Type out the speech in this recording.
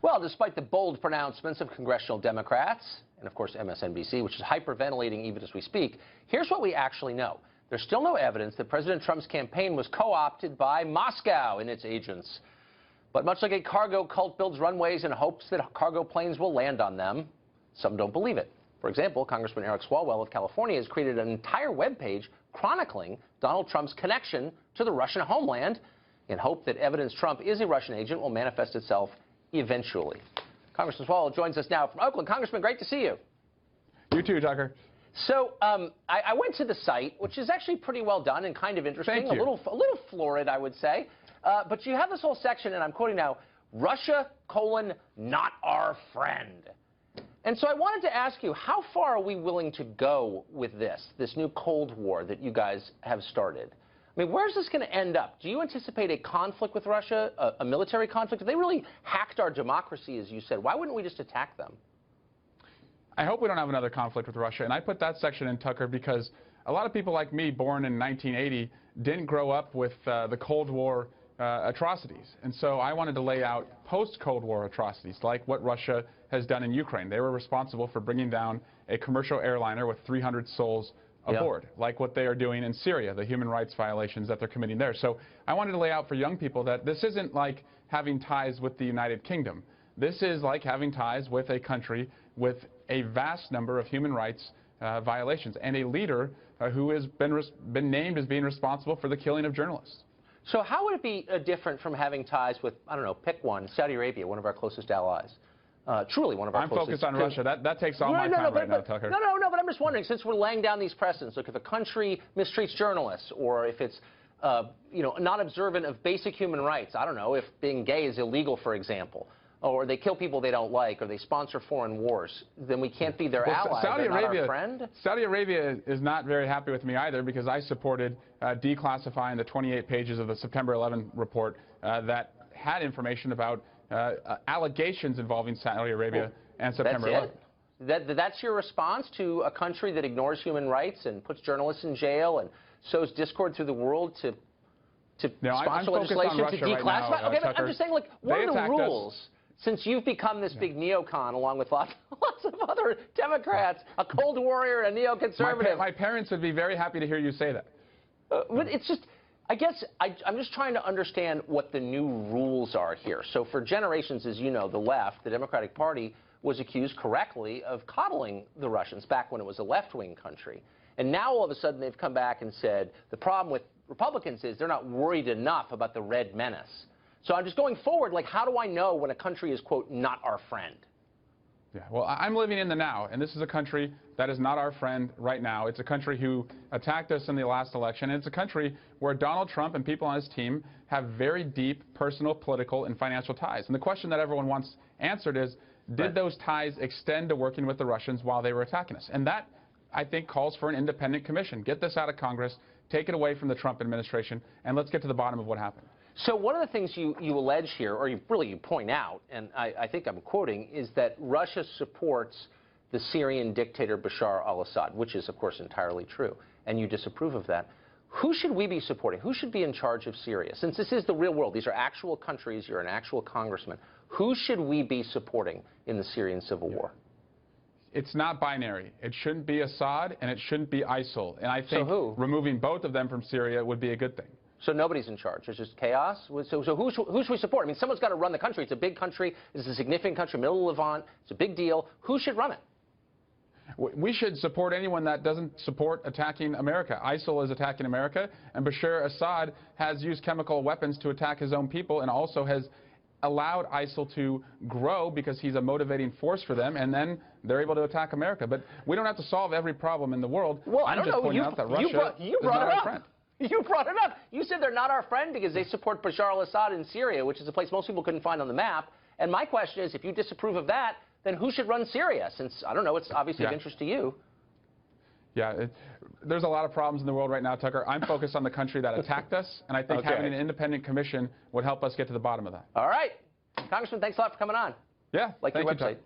Well, despite the bold pronouncements of congressional Democrats, and of course MSNBC, which is hyperventilating even as we speak, here's what we actually know. There's still no evidence that President Trump's campaign was co-opted by Moscow and its agents. But much like a cargo cult builds runways in hopes that cargo planes will land on them, some don't believe it. For example, Congressman Eric Swalwell of California has created an entire webpage chronicling Donald Trump's connection to the Russian homeland in hope that evidence Trump is a Russian agent will manifest itself eventually. Congressman Swalwell joins us now from Oakland. Congressman, great to see you. You too, Tucker. So I went to the site, which is actually pretty well done and kind of interesting. Thank you. A little florid, I would say. But you have this whole section, and I'm quoting now, Russia, not our friend. And so I wanted to ask you, how far are we willing to go with this new Cold War that you guys have started? I mean, where's this going to end up? Do you anticipate a conflict with Russia, a military conflict? If they really hacked our democracy, as you said, why wouldn't we just attack them? I hope we don't have another conflict with Russia. And I put that section in, Tucker, because a lot of people like me, born in 1980, didn't grow up with the Cold War atrocities. And so I wanted to lay out post-Cold War atrocities, like what Russia has done in Ukraine. They were responsible for bringing down a commercial airliner with 300 souls aboard, like what they are doing in Syria, the human rights violations that they're committing there. So I wanted to lay out for young people that this isn't like having ties with the United Kingdom. This is like having ties with a country with a vast number of human rights violations and a leader who has been named as being responsible for the killing of journalists. So how would it be different from having ties with, I don't know, pick one, Saudi Arabia, one of our closest allies? Truly one of our closest. I'm focused on Russia. That takes all my time right now, Tucker. No, but I'm just wondering, since we're laying down these precedents, look, if a country mistreats journalists or if it's not observant of basic human rights, I don't know, if being gay is illegal, for example, or they kill people they don't like, or they sponsor foreign wars, then we can't be their ally. They're not our friend? Saudi Arabia is not very happy with me either, because I supported declassifying the 28 pages of the September 11 report that had information about allegations involving Saudi Arabia and September 11. That's your response to a country that ignores human rights and puts journalists in jail and sows discord through the world to sponsor legislation to declassify? Right now, okay, but Tucker, I'm just saying, like, what are the rules? Since you've become this big neocon, along with lots of other Democrats, a Cold Warrior, a neoconservative. My parents would be very happy to hear you say that. But it's just, I guess, I'm just trying to understand what the new rules are here. So for generations, as you know, the left, the Democratic Party, was accused correctly of coddling the Russians back when it was a left-wing country. And now all of a sudden they've come back and said the problem with Republicans is they're not worried enough about the Red Menace. So I'm just going forward, like, how do I know when a country is, quote, not our friend? Yeah, well, I'm living in the now, and this is a country that is not our friend right now. It's a country who attacked us in the last election, and it's a country where Donald Trump and people on his team have very deep personal, political, and financial ties. And the question that everyone wants answered is, did those ties extend to working with the Russians while they were attacking us? And that, I think, calls for an independent commission. Get this out of Congress, take it away from the Trump administration, and let's get to the bottom of what happened. So one of the things you allege here, or you point out, and I think I'm quoting, is that Russia supports the Syrian dictator Bashar al-Assad, which is, of course, entirely true, and you disapprove of that. Who should we be supporting? Who should be in charge of Syria? Since this is the real world, these are actual countries, you're an actual congressman, who should we be supporting in the Syrian civil war? It's not binary. It shouldn't be Assad, and it shouldn't be ISIL. And I think removing both of them from Syria would be a good thing. So nobody's in charge. There's just chaos? So who should we support? I mean, someone's got to run the country. It's a big country. It's a significant country, middle of Levant. It's a big deal. Who should run it? We should support anyone that doesn't support attacking America. ISIL is attacking America, and Bashar Assad has used chemical weapons to attack his own people and also has allowed ISIL to grow because he's a motivating force for them, and then they're able to attack America. But we don't have to solve every problem in the world. Well, I'm just pointing out that Russia is not our friend. You brought it up. You said they're not our friend because they support Bashar al-Assad in Syria, which is a place most people couldn't find on the map. And my question is, if you disapprove of that, then who should run Syria? Since, I don't know, it's obviously of interest to you. Yeah, there's a lot of problems in the world right now, Tucker. I'm focused on the country that attacked us, and I think having an independent commission would help us get to the bottom of that. All right. Congressman, thanks a lot for coming on. Yeah, like your website. Tucker.